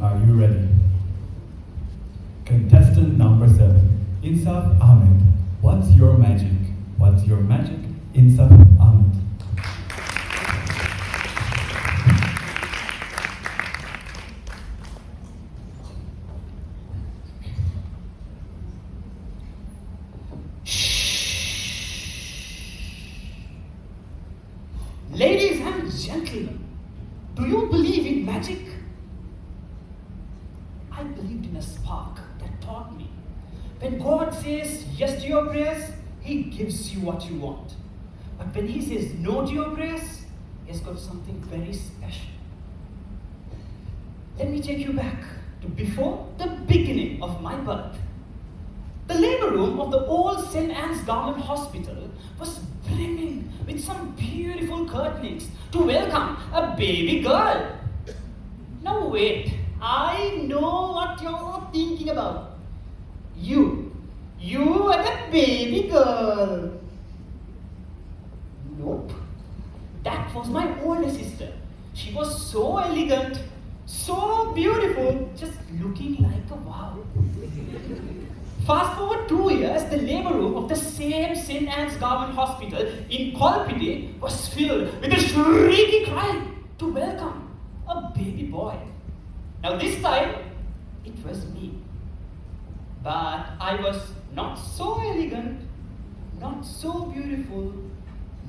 are you ready? Contestant number 7, Insaf Ahamed. What's your magic? What's your magic, Insaf Ahamed? Ladies and gentlemen, do you believe in magic? I believed in a spark that taught me when God says yes to your prayers, He gives you what you want. But when He says no to your prayers, He has got something very special. Let me take you back to before the beginning of my birth. The labor room of the old St. Anne's Government Hospital was brimming with some beautiful curtains to welcome a baby girl. Now wait, I know what you're thinking about. You and a baby girl. Nope, that was my older sister. She was so elegant, so beautiful, just looking like a wow. Fast forward 2 years, the labor room of the same St. Anne's Government Hospital in Kolpiti was filled with a shrieking cry to welcome a baby boy. Now this time, it was me. But I was not so elegant, not so beautiful,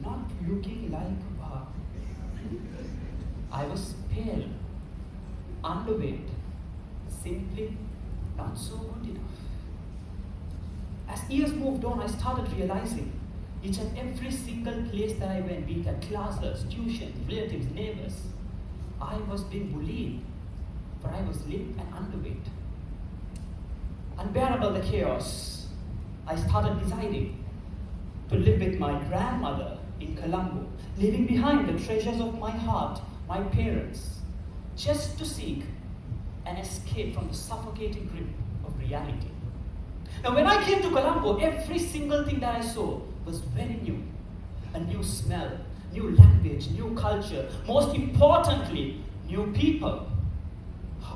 not looking like a wow. I was pale, underweight, simply not so good enough. As years moved on, I started realizing each and every single place that I went, be it at classes, tuitions, relatives, neighbors, I was being bullied, for I was limp and underweight. Unbearable the chaos, I started deciding to live with my grandmother in Colombo, leaving behind the treasures of my heart, my parents, just to seek an escape from the suffocating grip of reality. Now when I came to Colombo, every single thing that I saw was very new. A new smell, new language, new culture, most importantly, new people.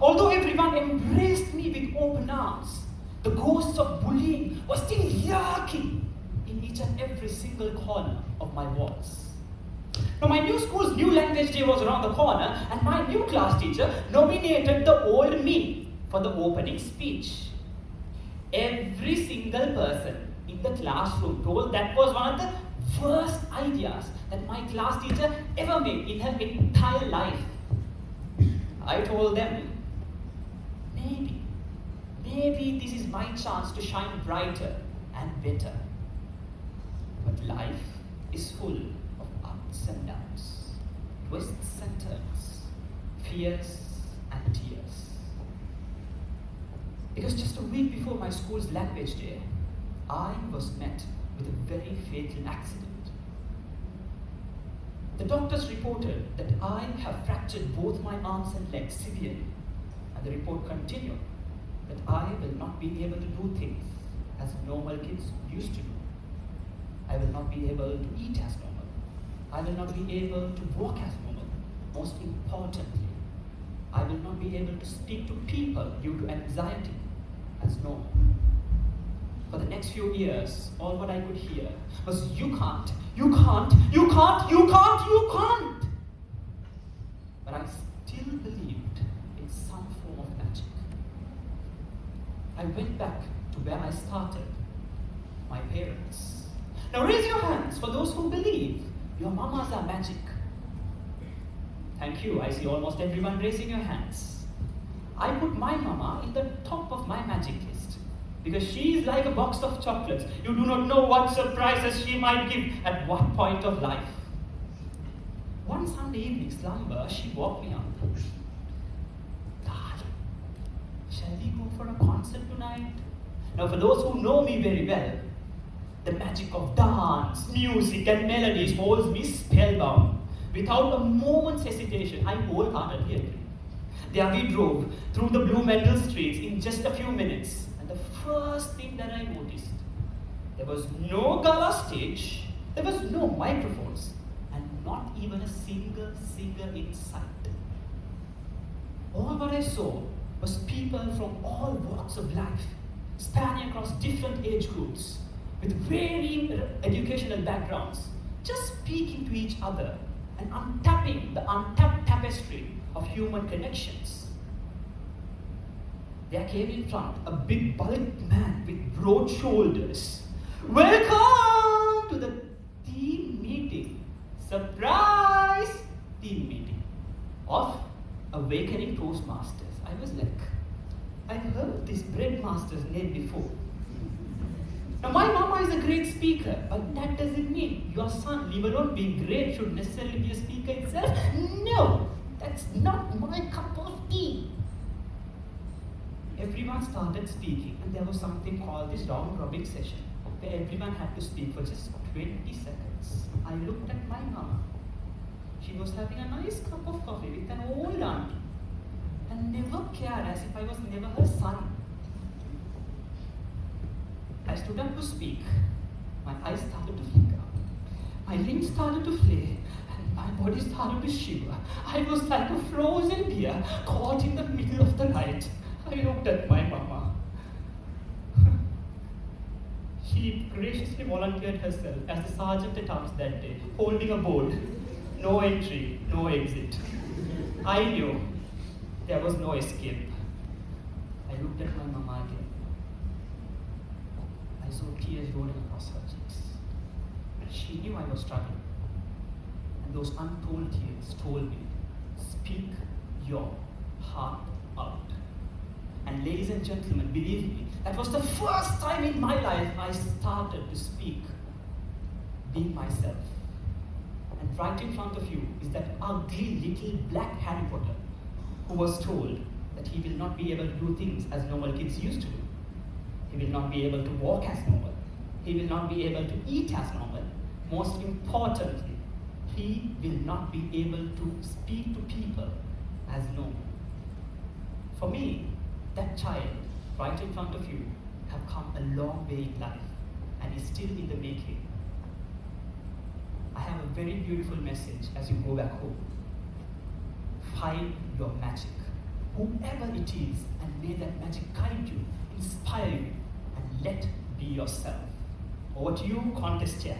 Although everyone embraced me with open arms, the ghosts of bullying were still lurking in each and every single corner of my walls. Now my new school's new language day was around the corner, and my new class teacher nominated the old me for the opening speech. Every single person in the classroom told that was one of the worst ideas that my class teacher ever made in her entire life. I told them, maybe this is my chance to shine brighter and better. But life is full of ups and downs, twists and turns, fears and tears. Because just a week before my school's language day, I was met with a very fatal accident. The doctors reported that I have fractured both my arms and legs severely, and the report continued that I will not be able to do things as normal kids used to do. I will not be able to eat as normal. I will not be able to walk as normal. Most importantly, I will not be able to speak to people due to anxiety as normal. For the next few years, all what I could hear was, you can't, you can't, you can't, you can't, you can't. But I still believed in some form of magic. I went back to where I started, my parents. Now raise your hands for those who believe your mamas are magic. Thank you, I see almost everyone raising your hands. I put my mama in the top of my magic list because she is like a box of chocolates. You do not know what surprises she might give at what point of life. One Sunday evening slumber, she woke me up. Darling, shall we go for a concert tonight? Now for those who know me very well, the magic of dance, music and melodies holds me spellbound. Without a moment's hesitation, I wholeheartedly agree. There we drove through the Blue Metal streets in just a few minutes, and the first thing that I noticed, there was no gala stage, there was no microphones, and not even a single singer in sight. All what I saw was people from all walks of life, spanning across different age groups, with varying educational backgrounds, just speaking to each other and untapping the untapped tapestry of human connections. There came in front a big bulked man with broad shoulders. Welcome to the team meeting, surprise team meeting of Awakening Toastmasters. I was like, I've heard this breadmaster's name before. Now, my mama is a great speaker, but that doesn't mean your son, leave alone being great, should necessarily be a speaker itself. No, that's not my cup of tea. Everyone started speaking, and there was something called this round robin session, where everyone had to speak for just 20 seconds. I looked at my mama. She was having a nice cup of coffee with an old auntie, and never cared, as if I was never her son. I stood up to speak. My eyes started to flicker. My limbs started to flare, and my body started to shiver. I was like a frozen deer caught in the middle of the night. I looked at my mama. She graciously volunteered herself as the sergeant at arms that day, holding a board. No entry, no exit. I knew there was no escape. I looked at my mama again. I saw tears rolling across her cheeks. She knew I was struggling. And those untold tears told me, speak your heart out. And ladies and gentlemen, believe me, that was the first time in my life I started to speak, being myself. And right in front of you is that ugly little black Harry Potter who was told that he will not be able to do things as normal kids used to do. He will not be able to walk as normal. He will not be able to eat as normal. Most importantly, he will not be able to speak to people as normal. For me, that child right in front of you have come a long way in life and is still in the making. I have a very beautiful message as you go back home. Find your magic, whoever it is, and may that magic guide you, inspire you, and let be yourself. Over to you, contest chair.